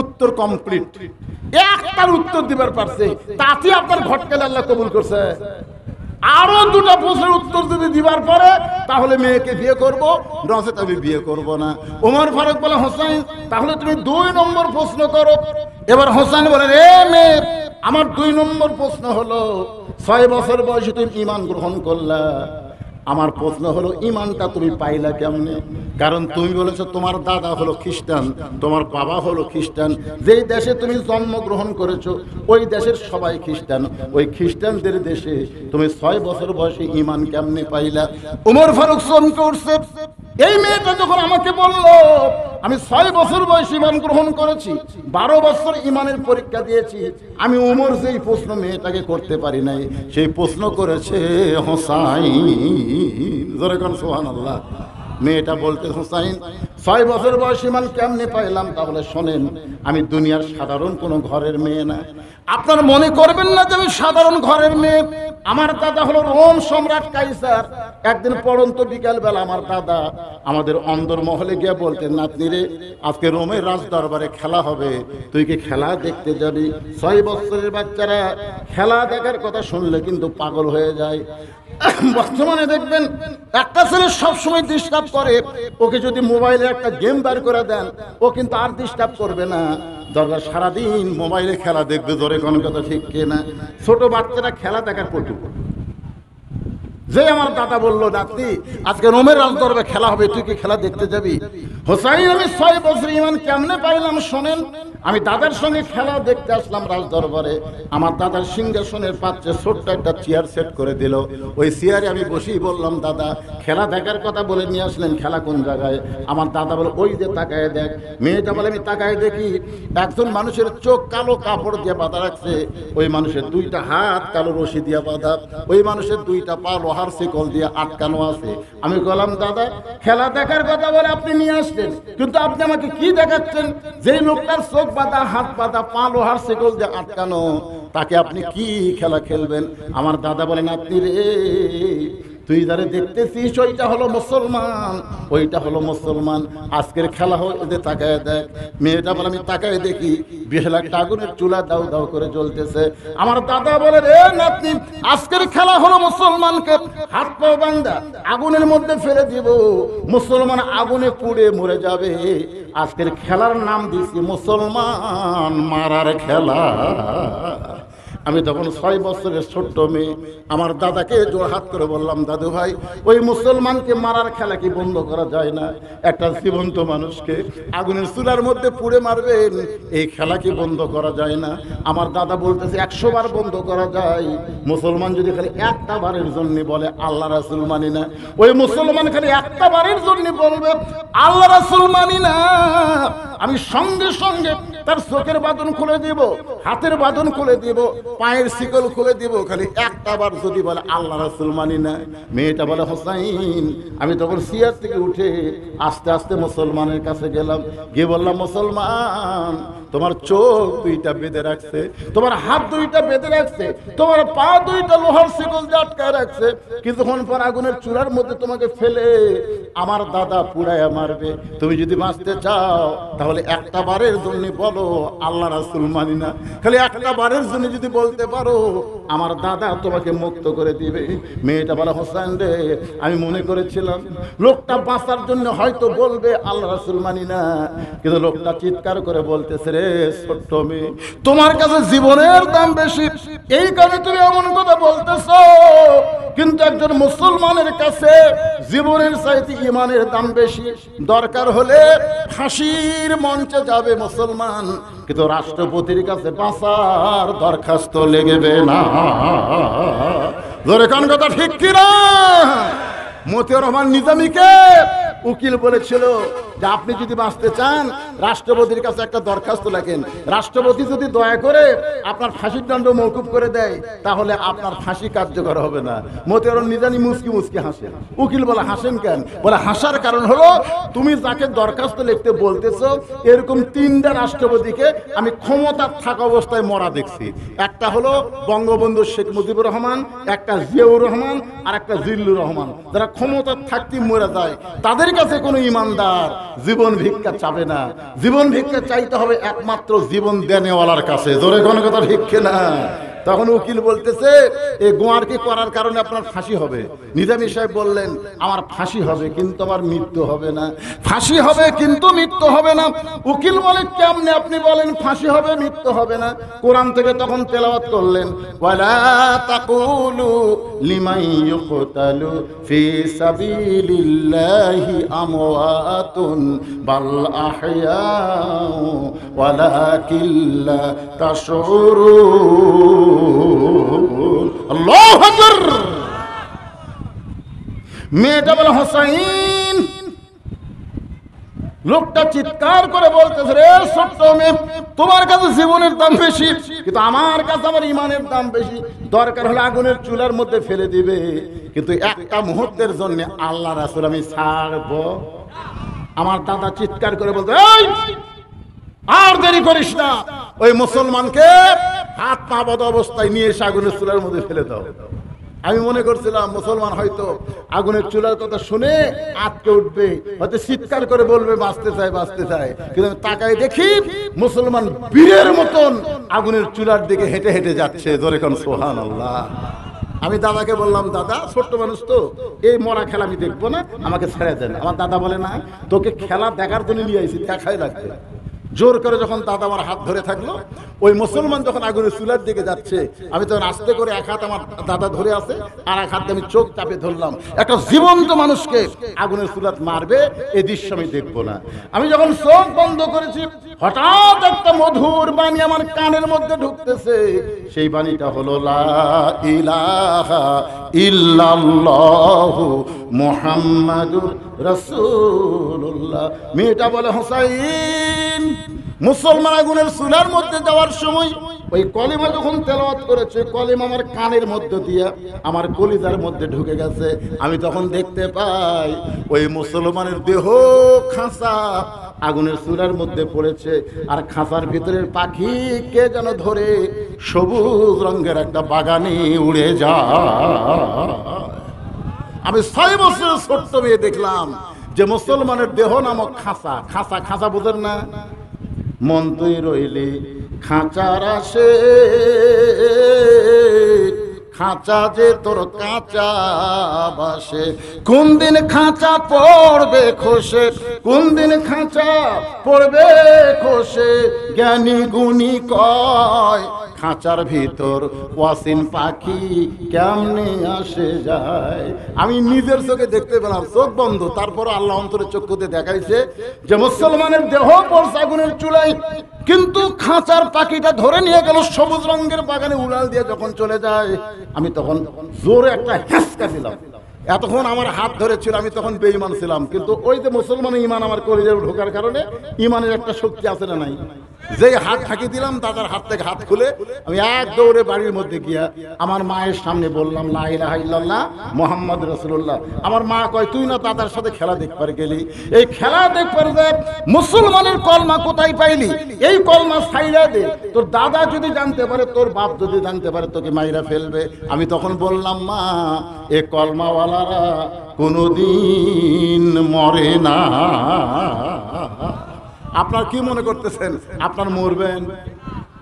উত্তর কমপ্লিট, একটার উত্তর দিবার পারছে, তাতে আপনার ঘটকালে আল্লাহ কবুল করছে। আরো 2টা প্রশ্নের উত্তর যদি দিবার পরে তাহলে মেয়েকে বিয়ে করব, নচেত আমি বিয়ে করব না। ওমর ফারুক বলে, হোসেন তাহলে তুমি 2 নম্বর প্রশ্ন করো। এবার হোসেন বলে, রে মেয়ে, আমার 2 নম্বর প্রশ্ন হলো 6 বছর বয়সে তুমি ঈমান গ্রহণ করলা। আমার প্রশ্ন হলো ঈমানটা তুমি পাইলা কেমনে? কারণ তুমি বলেছো তোমার দাদা হলো খ্রিস্টান, তোমার বাবা হলো খ্রিস্টান, যেই দেশে তুমি জন্মগ্রহণ করেছো ওই দেশের সবাই খ্রিস্টান, ওই খ্রিস্টানদের দেশে তুমি 6 বছর বয়সে ঈমান কেমনে পাইলা? ওমর ফারুক চমকে উঠছে। এই মেয়েটা যখন আমাকে বলল আমি 6 বছর বয়সে ঈমান গ্রহণ করেছি, 12 বছর ঈমানের পরীক্ষা দিয়েছি, আমি ওমর যেই প্রশ্ন মেয়েটাকে করতে পারি নাই সেই প্রশ্ন করেছে হোসাইন। জোরে কোন সুবহানাল্লাহ। মেয়েটা বলতে, হোসাইন 6 বছর বয়সে ঈমান কেমনে পাইলাম? তাহলে শোনেন, আমি দুনিয়ার সাধারণ কোনো ঘরের মেয়ে না। আপনার মনে করবেন না যে আমি সাধারণ ঘরের মেয়ে। আমার দাদা হলো রোম সম্রাট কাইসার। একদিন পড়ন্ত বিকাল বেলা আমার দাদা আমাদের অন্দরমহলে গিয়ে বলতেন, নাতনি রে, আজকে রোমের রাজ দরবারে খেলা হবে, তুই কি খেলা দেখতে যাবি? 6 বছরের বাচ্চারা খেলা দেখার কথা শুনলে কিন্তু পাগল হয়ে যায়। বর্তমানে দেখবেন একটা ছেলে সবসময় ডিস্টার্ব করে, ওকে যদি মোবাইলে একটা গেম বার করে দেন ও কিন্তু আর ডিস্টার্ব করবে না, দরকার সারাদিন মোবাইলে খেলা দেখবে। ধরে কোনো কথা ঠিক কিনা? ছোট বাচ্চারা খেলা দেখার পটু। যে আমার দাদা বললো, নাতি আজকে রোমের রাজদরবারে খেলা হবে, তুই কি খেলা দেখতে যাবি? হোসাইন আমি 6 বছর ঈমান কেমনে পাইলাম শোনেন। আমি দাদার সঙ্গে খেলা দেখতে আসলাম রাজদরবারে। আমার দাদার সিংহাসনের পাশে ছোট্ট একটা চেয়ার সেট করে দিল। ওই চেয়ারে আমি বসেই বললাম, দাদা খেলা দেখার কথা বলে নিয়ে আসলেন, খেলা কোন জায়গায়? আমার দাদা বলে, ওই যে তাকায় দেখ। মেয়েটা বলে, আমি তাকায় দেখি একজন মানুষের চোখ কালো কাপড় দিয়ে বাঁধা রাখছে, ওই মানুষের 2টা হাত কালো রশি দিয়ে বাঁধা, ওই মানুষের 2টা পা লোহার শিকল দিয়ে আটকানো আছে। আমি বললাম, দাদা খেলা দেখার কথা বলে আপনি নিয়ে আসলেন, কিন্তু আপনি আমাকে কি দেখাচ্ছেন? যেই লোকটার চোখ বাঁধা, হাত বাঁধা, পা লোহার শিকল দিয়ে আটকানো, তাকে আপনি কি খেলা খেলবেন? আমার দাদা বলেন, আপনি রে, তুই যারা দেখতেছিস ওইটা হলো মুসলমান, ওইটা হলো মুসলমান। আজকের খেলা হতে তাকায় দেখ। মেয়েটা বলে, আমি তাকায় দেখি 20 লাখ আগুনের চুলা দাও দাও করে জ্বলতেছে। আমার দাদা বলে, রে নাতনি, আজকের খেলা হলো মুসলমানকে হাত পা বাঁধা আগুনের মধ্যে ফেলে দিব, মুসলমান আগুনে পুড়ে মরে যাবে। আজকের খেলার নাম দিয়েছি মুসলমান মারার খেলা। আমি তখন 6 বছরের ছোট্ট মেয়ে। আমার দাদাকে জোড়হাত করে বললাম, দাদু ভাই, ওই মুসলমানকে মারার খেলা কি বন্ধ করা যায় না? একটা জীবন্ত মানুষকে আগুনের চুলার মধ্যে পুড়ে মারবেন, এই খেলা কি বন্ধ করা যায় না? আমার দাদা বলতেছে, 100 বার বন্ধ করা যায়। মুসলমান যদি খালি একটা বারের জন্য বলে আল্লাহ রাসূল মানি না, ওই মুসলমান খালি একটা বারের জন্য বলবে আল্লাহ রাসূল মানি না, আমি সঙ্গে সঙ্গে তার চোখের বাঁধন খুলে দিব, হাতের বাঁধন খুলে দিব, পায়ের শিকল খুলে দিব, খালি একটা বার যদি বলে আল্লাহ রাসূল মানি না। মেয়েটা বলে, হোসাইন, আমি তখন চেয়ার থেকে উঠে আস্তে আস্তে মুসলমানের কাছে গেলাম, গিয়ে বললাম, মুসলমান, তোমার চোখ 2টা বেঁধে রাখছে, তোমার হাত 2টা বেঁধে রাখছে, তোমার পা 2টা লোহার শিকল দিয়ে আটকায় রাখছে, কিছুক্ষণ পর আগুনের চুলার মধ্যে তোমাকে ফেলে আমার দাদা পুড়াইয়া মারবে। তুমি যদি বাঁচতে চাও তাহলে একটা বারের জন্য বলো আল্লাহ রাসূল মানি না, খালি একটা বারের জন্য যদি বলতে পারো আমার দাদা তোমাকে মুক্ত করে দিবে। মেয়েটা বলে, হোসেন রে, আমি মনে করেছিলাম লোকটা বাঁচার জন্য হয়তো বলবে আল্লাহ রাসূল মানি না, কিন্তু লোকটা চিৎকার করে বলতেছে, রে ছোট্ট মেয়ে, তোমার কাছে জীবনের দাম বেশি, এই কারণে তুমি এমন কথা বলতেছো। কিন্তু একজন মুসলমানের কাছে জীবনের চাইতে ঈমানের দাম বেশি। দরকার হলে ফাঁসির মঞ্চে যাবে মুসলমান, কিন্তু রাষ্ট্রপতির কাছে বাঁচার দরখাস্ত লেগেবে না। ধরে কোন কথা ঠিক কিনা? মতিউর রহমান নিজামীকে উকিল বলেছিল যে আপনি যদি বাঁচতে চান রাষ্ট্রপতির কাছে একটা দরখাস্ত লেখেন, রাষ্ট্রপতি যদি দয়া করে আপনার ফাঁসির দণ্ড মওকুফ করে দেয় তাহলে আপনার ফাঁসি কার্যকর হবে না। মতিউর রহমান নিজামী মুচকি মুচকি হাসে। উকিল বলে, হাসেন কেন? বলে, হাসার কারণ হলো তুমি যাকে দরখাস্ত লিখতে বলতেছো এরকম 3টা রাষ্ট্রপতিকে আমি ক্ষমতা থাকা অবস্থায় মরা দেখছি। একটা হলো বঙ্গবন্ধু শেখ মুজিবুর রহমান, একটা জিয়াউর রহমান, আর একটা জিল্লুর রহমান। যারা ক্ষমতা থাকতে মরে যায় তাদের কাছে কোনো ইমানদার জীবন ভিক্ষা চাবে না। জীবন ভিক্ষা চাইতে হবে একমাত্র জীবন দেনেওয়ালার কাছে। জোরে কোনো কথা ভিক্ষে না। তখন উকিল বলতেছে এই গোয়ারকি করার কারণে আপনার ফাঁসি হবে। নিজামী সাহেব বললেন আমার ফাঁসি হবে কিন্তু আমার মৃত্যু হবে না। ফাঁসি হবে কিন্তু মৃত্যু হবে না। উকিল বলে কেমনে আপনি বলেন ফাঁসি হবে মৃত্যু হবে না? কোরআন থেকে তখন তেলাওয়াত করলেন ওয়ালা তাকুলু লিমান ইউকতালু ফি সাবিলিল্লাহি আমওয়াতুন বাল আহইয়াউ ওয়ালাকিন লা তাশউরুন। আল্লাহু আকবার। মেয়েটা বলে হোসাইন। লোকটা চিৎকার করে বলতেছে রে ছোট্ট মেয়ে, তোমার কাছে জীবনের দাম বেশি কিন্তু আমার কাছে আমার ইমানের দাম বেশি। দরকার হলে আগুনের চুলার মধ্যে ফেলে দিবে কিন্তু একটা মুহূর্তের জন্য আল্লাহ রাসূল আমি ছাড়বো। আমার দাদা চিৎকার করে বলতে এই আর দেরি করিস না, ওই মুসলমানকে হাত পা বাঁধা অবস্থায় নিয়ে এসে আগুনের চুলার মধ্যে ফেলে দাও। আমি মনে করছিলাম মুসলমান হয়তো আগুনের চুলার কথা শুনে আটকে উঠবে, হয়তো চিৎকার করে বলবে বাঁচতে চাই বাঁচতে চাই, কিন্তু আমি তাকাই দেখি মুসলমান বীরের মতন আগুনের চুলার দিকে হেঁটে হেঁটে যাচ্ছে। জোরে কোন সুবহানাল্লাহ। আমি দাদাকে বললাম দাদা ছোট্ট মানুষ তো, এই মরা খেলা আমি দেখবো না, আমাকে ছেড়ে দেন। আমার দাদা বলে না তোকে খেলা দেখার জন্য নিয়ে আইছি, দেখাই লাগবে। জোর করে যখন দাদা আমার হাত ধরে থাকলো, ওই মুসলমান যখন আগুনের চুলার দিকে যাচ্ছে আমি তখন আস্তে করে এক হাত আমার দাদা ধরে আছে আর এক হাত আমি চোখ চাপে ধরলাম। একটা জীবন্ত মানুষকে আগুনের চুলাত মারবে এই দৃশ্য আমি দেখবো না। আমি যখন চোখ বন্ধ করেছি হঠাৎ একটা মধুর বাণী আমার কানের মধ্যে ঢুকতেছে। সেই বাণীটা হলো লা ইলাহা ইল্লাল্লাহু মুহাম্মাদুর রাসূলুল্লাহ। মেয়েটা বলে হোসাইন, মুসলমান আগুনের চুলার মধ্যে যাওয়ার সময় ওই কলিমা যখন তেলাওয়াত করেছে, কলিমা আমার কানের মধ্যে দিয়া আমার কলিজার মধ্যে ঢুকে গেছে। আমি তখন দেখতে পাই ওই মুসলমানের দেহ খাঁচা আগুনের চুলার মধ্যে পড়েছে আর খাঁচার ভিতরের পাখি কে যেন ধরে সবুজ রঙের একটা বাগানে উড়ে যায়। আমি 6 বছরের ছোট্ট মেয়ে দেখলাম যে মুসলমানের দেহ নামক খাঁচা, খাঁচা খাঁচা বোঝেন না? মন তুই রইলি খাঁচার আসে, খাঁচা যে তোর কাঁচা বাসে, কোন দিন খাঁচা পড়বে খসে, কোন দিন খাঁচা পড়বে খসে, জ্ঞানী গুণী কয় খাঁচার ভিতর ওয়াসিন পাখি কেমনে আসে যায়। আমি নিজের চোখে দেখতে পেলাম, চোখ বন্ধ, তারপর আল্লাহ অন্তরের চক্ষুতে দেখাইছে যে মুসলমানের দেহ পড়ছে আগুনের চুলায়, কিন্তু খাঁচার পাখিটা ধরে নিয়ে গেল সবুজ রঙের বাগানে উড়াল দিয়ে যখন চলে যায়। আমি তখন জোরে একটা হেঁচকা দিলাম। এতক্ষণ আমার হাত ধরেছিল, আমি তখন বেঈমান ছিলাম, কিন্তু ওই যে মুসলমানের ইমান আমার কলিজায় ঢোকার কারণে ইমানের একটা শক্তি আছে না নাই, যেই হাত ঢাকি দিলাম দাদার হাত থেকে হাত খুলে আমি এক দৌড়ে বাড়ির মধ্যে গিয়া আমার মায়ের সামনে বললাম লা ইলাহা ইল্লাল্লাহ মুহাম্মদ রাসূলুল্লাহ। আমার মা কয় তুই না দাদার সাথে খেলা দেখবার গেলি, এই খেলা দেখবার যে মুসলমানের কলমা কোথায় পাইলি, এই কলমা ছাইড়া দে, তোর দাদা যদি জানতে পারে, তোর বাপ যদি জানতে পারে তোকে মাইরা ফেলবে। আমি তখন বললাম মা এ কলমাওয়ালারা কোনোদিন মরে না। আপনার কি মনে করতেছেন আপনার মরবেন?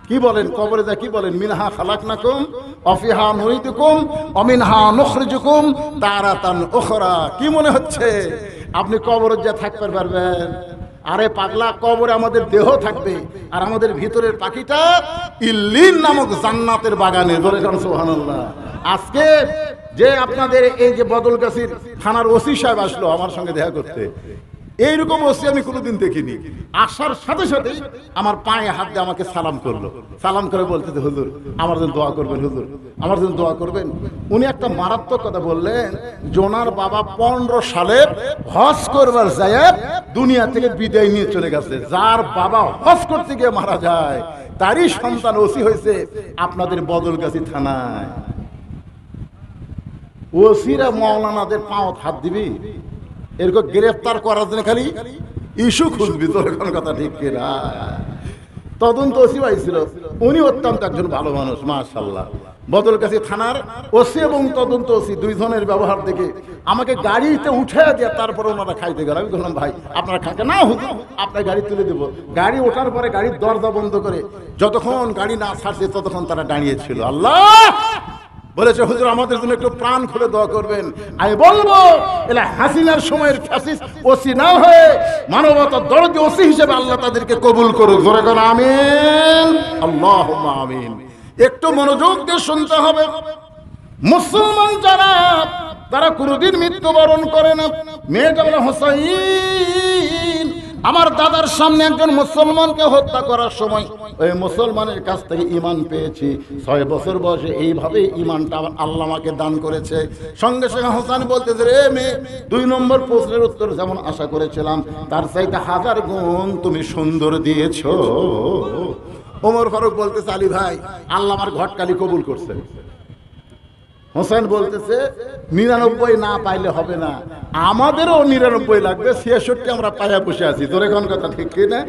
কি বলেন কবরে যা কি বলেন, মিনহা খালাকনাকুম অফিহা নুইদুকুম অমিনহা নুখরিজুকুম তারাতান উখরা। কি মনে হচ্ছে আপনি কবরে যা থাকতে পারবেন? আরে পাগলা, কবরে আমাদের দেহ থাকবে আর আমাদের ভিতরের পাখিটা ইল্লিন নামক জান্নাতের বাগানে। জোরে কান সুবহানাল্লাহ। আজকে যে আপনাদের এই যে বদলগাছির থানার ওসি সাহেব আসলো আমার সঙ্গে দেখা করতে, এইরকম ওসি আমি কোনোদিন দেখিনি। আসার সাথে সাথে আমার পায়ে হাত দিয়ে আমাকে সালাম করলো, সালাম করে বলতেছে হুজুর আমার জন্য দোয়া করবেন, হুজুর আমার জন্য দোয়া করবেন। উনি একটা মারাত্মক কথা বললেন, জোনার বাবা 15 সালে হজ করবার যায় দুনিয়া থেকে বিদায় নিয়ে চলে গেছে। যার বাবা হজ করতে গিয়ে মারা যায় তারই সন্তান ওসি হয়েছে আপনাদের বদলগাছি থানায়। ওসিরা মাওলানাদের পাও হাত দিবি, এরকম গ্রেফতার করার জন্য খালি ইস্যু খুঁজবি। তোর কোন কথা ঠিক কিনা? তদন্ত ওসি পাইছিল, উনি অত্যন্ত একজন ভালো মানুষ মাশাআল্লাহ। বদলগাছি থানার ওসি এবং তদন্ত ওসি দুইজনের ব্যবহার দেখে আমাকে গাড়িতে উঠে দিয়ে তারপরে ওনারা খাইতে গেল। আমি বললাম ভাই আপনারা খাকে না, হুজুর আপনার গাড়ি তুলে দেবো। গাড়ি ওঠার পরে গাড়ির দরজা বন্ধ করে যতক্ষণ গাড়ি না ছাড়ছে ততক্ষণ তারা দাঁড়িয়েছিল। আল্লাহ বলেছে হুজুর আমাদের জন্য একটু প্রাণ খুলে দোয়া করবেন। আমি বলবো এলা হাসিনার সময়ের ফ্যাসিস্ট ওসি না হয়ে মানবতার দরদি ওসি হিসেবে আল্লাহ তাদেরকে কবুল করুক। জোরে করে আমিন, আল্লাহুম্মা আমিন। একটু মনোযোগ দিয়ে শুনতে হবে। মুসলমান যারা তারা কোনোদিন মৃত্যুবরণ করে না। মেয়েটা বলে হোসাইন, আমার দাদার সামনে একজন মুসলমানকে হত্যা করার সময় ওই মুসলমানের কাছ থেকে ঈমান পেয়েছি। 6 বছর বয়সে এইভাবে ঈমানটা আল্লাহ আমাকে দান করেছে। সঙ্গে সঙ্গে হোসেন বলতেছে রে মেয়ে, 2 নম্বর প্রশ্নের উত্তর যেমন আশা করেছিলাম তার চাইতে 1000 গুণ তুমি সুন্দর দিয়েছো। ওমর ফারুক বলতেছে আলী ভাই আল্লাহ আমার ঘটকালি কবুল করছে। হোসেন বলতেছে 99 না পাইলে হবে না, আমাদেরও 99 লাগবে, 66 আমরা পায়া বসে আছি। জোরে কোন কথা ঠিক কি না?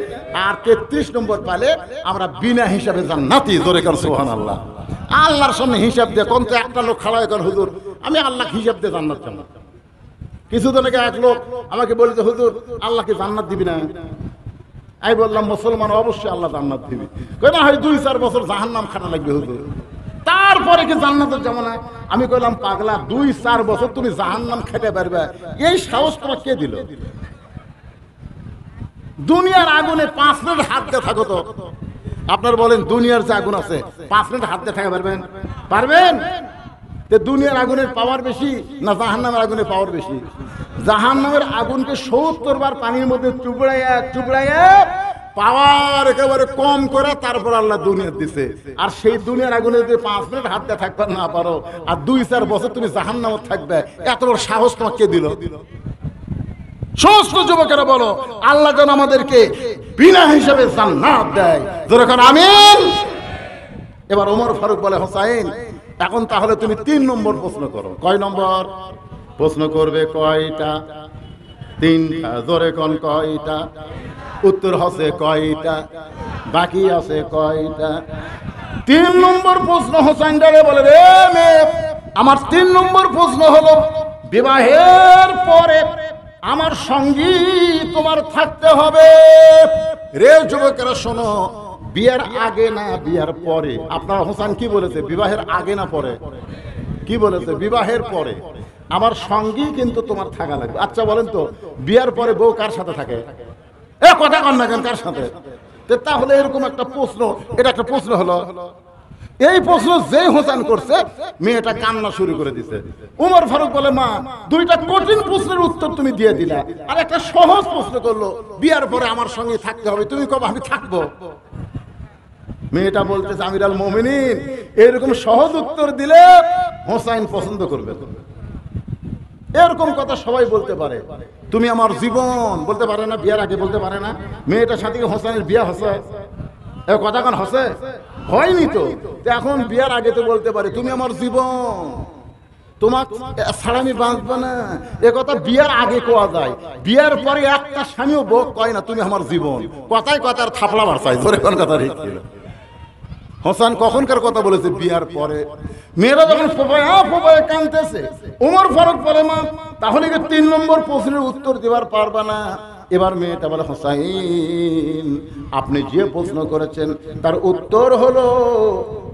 আর 33 নম্বর পালে আমরা বিনা হিসাবে জান্নাতি। জোরে কোন সুবহানাল্লাহ। আল্লাহর সামনে হিসাব দিয়ে কোন তো একটা লোক খাড়া কর হুজুর আমি আল্লাহ হিসাব দিয়ে জান্নাত চাই। কিছুদিন আগে এক লোক আমাকে বলতে হুজুর আল্লাহ কি জান্নাত দিবি না? আমি বললাম মুসলমান অবশ্যই আল্লাহ জান্নাত দিবি। কই না হয় 2-4 বছর জাহান্নাম খাটা লাগবে হুজুর, তারপরে কি জান্নাতের যেমন। আমি কইলাম পাগলা 2-4 বছর তুমি জাহান্নাম খেতে পারবে এই সাহস তোমার কে দিল? দুনিয়ার আগুনে 5 মিনিট হাত দিয়ে থাকো তো। আপনার বলেন দুনিয়ার যে আগুন আছে 5 মিনিট হাত দিয়ে থাকা পারবেন? পারবেন? দুনিয়ার আগুনের পাওয়ার বেশি না জাহান্নামের আগুনের পাওয়ার বেশি? জাহান্নামের আগুনকে 70 বার পানির মধ্যে চুবড়াইয়া পাওয়ার একেবারে কম করে তারপর আল্লাহ দুনিয়া দিছে। আর সেই দুনিয়ার আগুনে যদি 5 মিনিট হাত দিয়ে থাকতে না পারো আর 2-4 বছর তুমি জাহান্নামে থাকবে, এত বড় সাহস তোমাকে কে দিল? সমস্ত যুবকেরা বলো আল্লাহ যেন আমাদেরকে বিনা হিসাবে জান্নাত দেয়। জোরে করে আমিন। এবার ওমর ফারুক বলে হোসাইন এখন তাহলে তুমি 3 নম্বর প্রশ্ন করো। কয় নম্বর প্রশ্ন করবে? কয়টা? 3টা। জোরে কোন কয়টা? উত্তর হচ্ছে কয়টা, বাকি আছে কয়টা? 3 নম্বর প্রশ্ন হোসেন ডালে বলে রে মেয়ে আমার 3 নম্বর প্রশ্ন হলো বিবাহের পরে আমার সঙ্গী তোমার থাকতে হবে। রে যুবকেরা শোনো, বিয়ের আগে না বিয়ের পরে? আপনার হোসেন কি বলেছে? বিবাহের আগে না পরে? কি বলেছে? বিবাহের পরে। আমার সঙ্গী কিন্তু তোমার থাকা লাগবে। আচ্ছা বলেন তো বিয়ের পরে বউ কার সাথে থাকে? এ কথা কন না কেন, কার সাথে? তাহলে এরকম একটা প্রশ্ন, এটা একটা প্রশ্ন হলো। এই প্রশ্ন যে হোসেন করছে মেয়েটা কান্না শুরু করে দিছে। উমর ফারুক বলে মা 2টা কঠিন প্রশ্নের উত্তর তুমি দিয়ে দিলা, আর একটা সহজ প্রশ্ন করলো বিয়ার পরে আমার সঙ্গে থাকতে হবে, তুমি কবে আমি থাকবো? মেয়েটা বলতেছে আমিরুল মুমিনিন এরকম সহজ উত্তর দিলে হোসেন পছন্দ করবে। এরকম কথা সবাই বলতে পারে, তুমি আমার জীবন বলতে পারে না, বিয়ার আগে বলতে পারে না। মেয়েটার সাথে হোসেনের বিয়া হচ্ছে, কথা কান হচ্ছে হয়নি তো। এখন বিয়ার আগে তো বলতে পারে তুমি আমার জীবন, তোমার ছাড়া আমি বাঁচবো না। এ কথা বিয়ার আগে কোয়া যায়, বিয়ার পরে একটা স্বামীও বউ কয় না তুমি আমার জীবন। কথায় কথার থাপলা মারছাই। জোরে কোন কথা ঠিক ছিল? হোসেন কখনকার কথা বলেছে? বিয়ার পরে। মেয়েরা যখন ফোবায় কাঁদতেছে ওমর ফারুক বলে মা তাহলে কি 3 নম্বর প্রশ্নের উত্তর দেওয়ার পারবা না? এবার মেয়েটা বলে হোসাইন আপনি যে প্রশ্ন করেছেন তার উত্তর হলো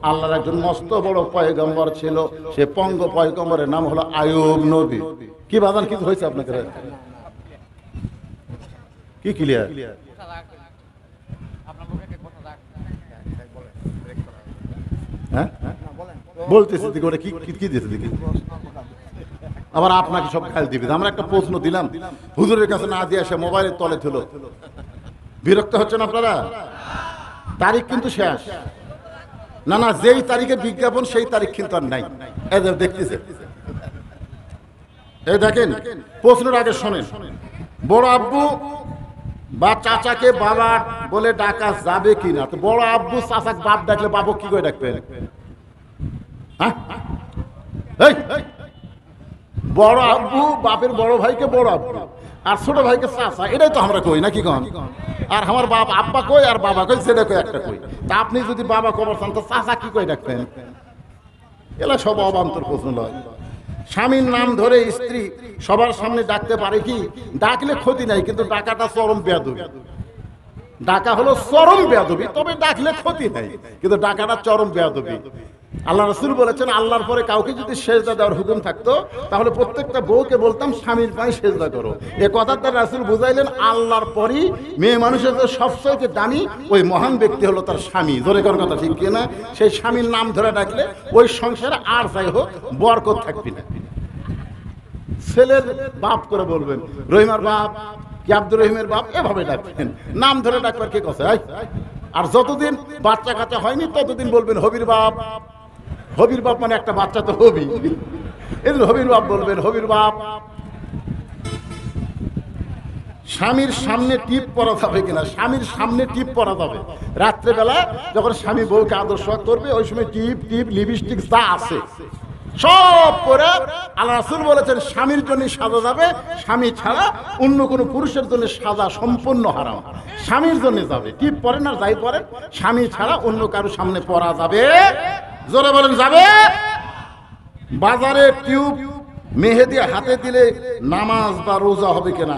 আল্লাহর একজন মস্ত বড় পয়গম্বর ছিল, সে পঙ্গ পয়গম্বরের নাম হলো আইয়ুব নবী। কি বাজান কিছু হয়েছে আপনাকে? কি ক্লিয়ার? হ্যাঁ বলতেছি দেখি ওটা কি দিয়েছে দেখি, আবার আপনাকে সব খেয়াল দিবে। আমরা একটা প্রশ্ন দিলাম হুজুরের কাছে না দিয়ে এসে মোবাইলের তলে ছিল। বিরক্ত হচ্ছেন আপনারা? তারিখ কিন্তু শেষ না, না যেই তারিখে বিজ্ঞাপন সেই তারিখ কিন্তু আর নাই। এই দেখতেছে, এই দেখেন প্রশ্নের আগে শোনেন। বড় আব্বু বা চাচাকে বাবা বলে ডাকা যাবে কিনা? তো বড় আব্বু চাচাকে বাপ ডাকলে বাবু কি করে ডাকবেন? হ্যাঁ বড় আব্বু বাপের বড় ভাইকে বড় আব্বু আর ছোট ভাইকে চাচা, এটাই তো আমরা কই নাকি কন? আর আমার বাপ আব্বা কই আর বাবা কই, সেটা কই একটা কই। তা আপনি যদি বাবা কবর চান তো চাচা কি কই ডাকবেন? এলা সব অবান্তর প্রশ্ন নয়। স্বামীর নাম ধরে স্ত্রী সবার সামনে ডাকতে পারে কি? ডাকলে ক্ষতি নাই, কিন্তু ডাকাটা চরম বেয়াদবি। ডাকা হলো চরম বেয়াদবি, তবে ডাকলে ক্ষতি নাই, কিন্তু ডাকাটা চরম বেয়াদবি। আল্লাহ রাসূল বলেছেন, আল্লাহর পরে কাউকে যদি সেজদা দেওয়ার হুকুম থাকতো তাহলে প্রত্যেকটা বউকে বলতাম স্বামীর পায়ে সেজদা করো। এ কথার দ্বারা রাসূল বুঝাইলেন আল্লাহর পরই মেয়ে মানুষের যে সবচেয়ে দামি ওই মহান ব্যক্তি হলো তার স্বামী। জোরে কর কথা, ঠিক কিনা? সেই স্বামীর নাম ধরে ডাকলে ওই সংসারে আর যাই হোক বরকত থাকবে না। ছেলের বাপ করে বলবেন, রহিমার বাপ কি আব্দুর রহিমের বাপ, এভাবে ডাকবেন। নাম ধরে ডাকবার কে কথা? আর যতদিন বাচ্চা কাচ্চা হয়নি ততদিন বলবেন হবির বাপ। হবির বাপ মানে একটা বাচ্চা তো হবি, এদিন হবির বাপ বলবেন, হবির বাপ। স্বামীর সামনে টিপ পরা যাবে কিনা? স্বামীর সামনে টিপ পরা যাবে। রাত্রেবেলা যখন স্বামী বউকে আদর্শ করবে ওই সময় টিপ টিপ লিপস্টিক যা আছে সব করে আল্লাহ রাসূল বলেছেন স্বামীর জন্য সাজা যাবে, স্বামী ছাড়া অন্য কোনো পুরুষের জন্য সাজা সম্পূর্ণ হারাম। স্বামীর জন্য যাবে, টিপ পরেন আর যাই পরেন, স্বামী ছাড়া অন্য কারো সামনে পরা যাবে। জোরে বলেন যাবে। বাজারে টিউব মেহেদি হাতে দিলে নামাজ বা রোজা হবে কিনা?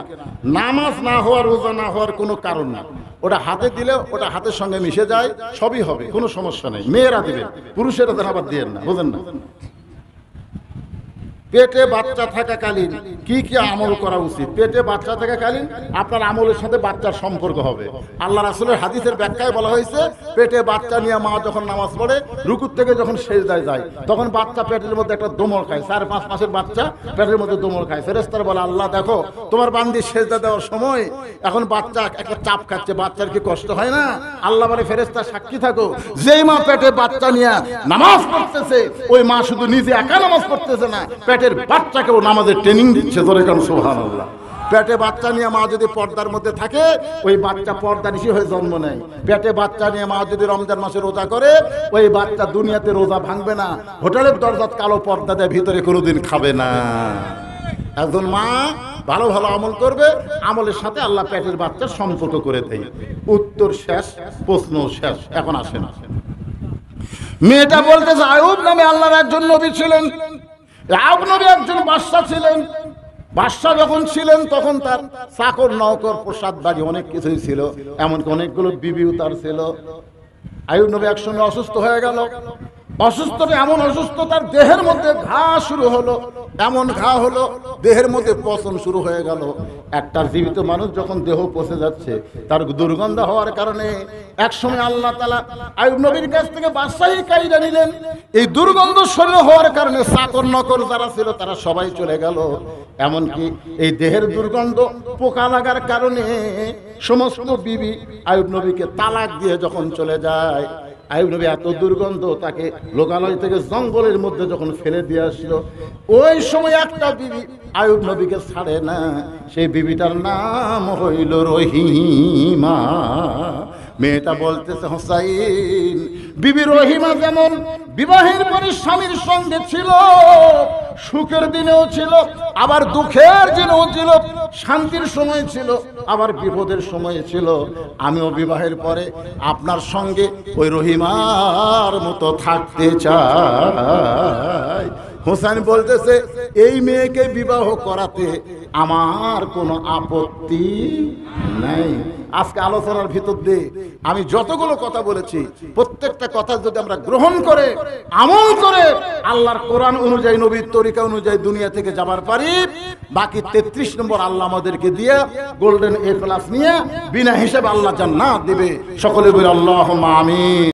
নামাজ না হওয়া, রোজা না হওয়ার কোনো কারণ না। ওটা হাতে দিলে ওটা হাতের সঙ্গে মিশে যায়, সবই হবে, কোনো সমস্যা নেই। মেয়েরা দিবেন, পুরুষেরা দেন আবার দিয়েন না, বুঝেন না? পেটে বাচ্চা থাকাকালীন কি কি আমল করা উচিত? পেটে বাচ্চা থাকাকালীন আপনার আমলের সাথে বাচ্চার সম্পর্ক হবে। আল্লাহ রাসূলের হাদিসের ব্যাখ্যায় বলা হয়েছে, পেটে বাচ্চা নিয়ে মা যখন নামাজ পড়ে রুকুর থেকে যখন সেজদায় যায় তখন বাচ্চা পেটের মধ্যে একটা দোমড় খায়। 4-5 মাসের বাচ্চা পেটের মধ্যে দোমড় খায়। ফেরেশতারা বলে, আল্লাহ দেখো তোমার বান্দি সেজদা দেওয়ার সময় এখন বাচ্চা একটা চাপ খাচ্ছে, বাচ্চার কি কষ্ট হয় না? আল্লাহ বলে, ফেরেশতা সাক্ষী থাকো, যেই মা পেটে বাচ্চা নিয়ে নামাজ পড়তেছে ওই মা শুধু নিজে একা নামাজ পড়তেছে না, পেটের বাচ্চাকেও নামাজের ট্রেনিং দিচ্ছে। ধরে কারণ সুবহানাল্লাহ। পেটে বাচ্চা নিয়ে মা যদি পর্দার মধ্যে থাকে ওই বাচ্চা পর্দানিশী হয়ে জন্ম নেয়। পেটে বাচ্চা নিয়ে মা যদি রমজান মাসে রোজা করে ওই বাচ্চা দুনিয়াতে রোজা ভাঙবে না, হোটেলের দরজাত কালো পর্দা দিয়ে ভিতরে কোনোদিন খাবে না। একজন মা ভালো ভালো আমল করবে, আমলের সাথে আল্লাহ পেটের বাচ্চার সম্পর্ক করে দেয়। উত্তর শেষ, প্রশ্ন শেষ। এখন আসেন, মেয়েটা বলতে যে আইয়ুব নামে আল্লাহর একজন নবী ছিলেন। আইয়ুব নবী একজন বাদশা ছিলেন। বাদশা যখন ছিলেন তখন তার চাকর নৌকর প্রসাদ বাড়ি অনেক কিছুই ছিল, এমনকি অনেকগুলো বিবিও তার ছিল। আইয়ুব নবী একসঙ্গে অসুস্থ হয়ে গেল। অসুস্থতা এমন অসুস্থ, তার দেহের মধ্যে ঘা শুরু হলো, এমন ঘা হলো দেহের মধ্যে পচন শুরু হয়ে গেল। একটা জীবিত মানুষ যখন দেহ পচে যাচ্ছে তার দুর্গন্ধ হওয়ার কারণে একসময় আল্লাহ তাআলা আইয়ুব নবীর কাছ থেকে বাদশাহী কায়দা নিলেন। এই দুর্গন্ধ শরীরে হওয়ার কারণে চাকর নকর যারা ছিল তারা সবাই চলে গেল। এমনকি এই দেহের দুর্গন্ধ পোকা লাগার কারণে সমস্ত বিবি আইয়ুব নবীকে তালাক দিয়ে যখন চলে যায়, আইয়ুব নবী এত দুর্গন্ধ তাকে লোকালয় থেকে জঙ্গলের মধ্যে যখন ফেলে দিয়ে আসলো, ওই সময় একটা বিবি আইয়ুব নবীকে ছাড়ে না। সেই বিবিটার নাম হইল রহিমা। মেয়েটা বলতেছে, হোসাইন বিবি রহিমা যেমন বিবাহের পরে স্বামীর সঙ্গে ছিল, সুখের দিনেও ছিল, আবার দুঃখের দিনেও ছিল, শান্তির সময় ছিল, আবার বিপদের সময় ছিল, আমিও বিবাহের পরে আপনার সঙ্গে ওই রহিমার মতো থাকতে চাই। হোসেন বলতেছে, এই মেয়েকে বিবাহ করাতে আমার কোনো আপত্তি নাই। আজকে আলোচনার ভিতর দিয়ে আমি যতগুলো কথা বলেছি প্রত্যেকটা কথা যদি আমরা গ্রহণ করে আমল করে আল্লাহর কোরআন অনুযায়ী নবীর তরিকা অনুযায়ী দুনিয়া থেকে যাবার পারি, বাকি 33 নম্বর আল্লাহ আমাদেরকে দিয়ে গোল্ডেন এ প্লাস নিয়ে বিনা হিসেবে আল্লাহ জান্নাত দিবে। সকলে বলি আল্লাহুম্মা আমিন।